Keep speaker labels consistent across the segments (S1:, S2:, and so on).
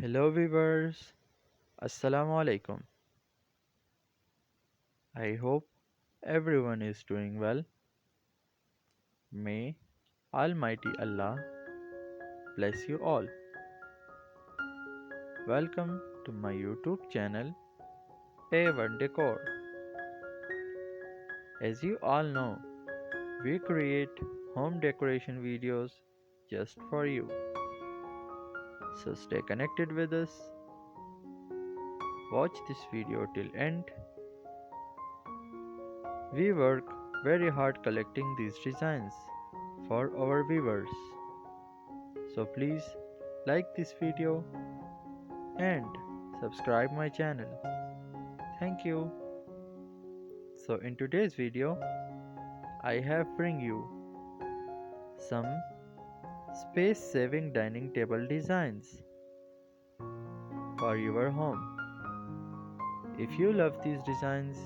S1: Hello viewers, Assalamu alaikum. I hope everyone is doing well. May Almighty Allah bless you all. Welcome to my YouTube channel A1 Decor. As you all know, we create home decoration videos just for you. So stay connected with us. Watch this video till end. We work very hard collecting these designs for our viewers. So please like this video and subscribe my channel. Thank you. So in today's video, I have bring you some space saving dining table designs for your home. If you love these designs,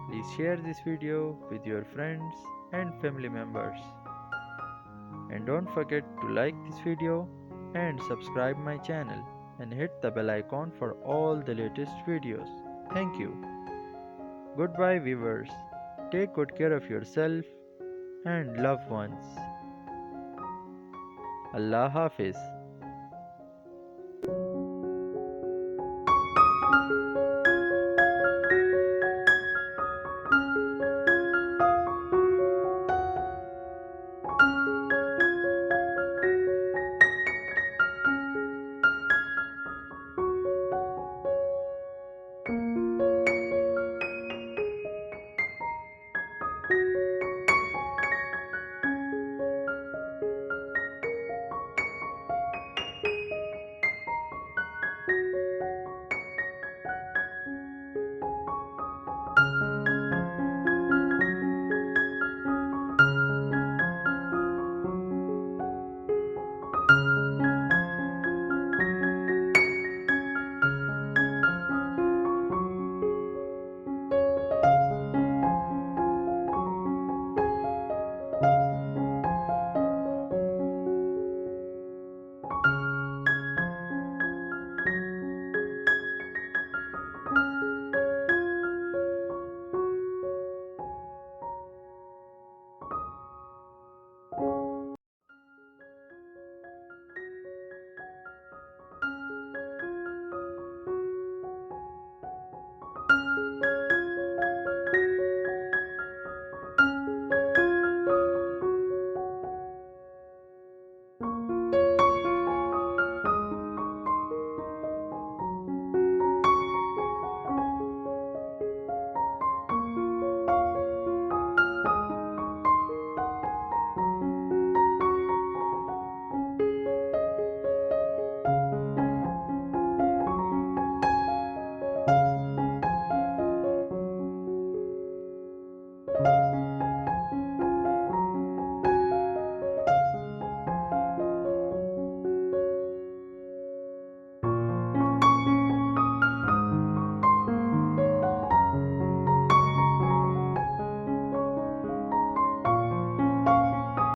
S1: please share this video with your friends and family members. And don't forget to like this video and subscribe my channel and hit the bell icon for all the latest videos. Thank you. Goodbye viewers. Take good care of yourself and loved ones. Allah Hafiz.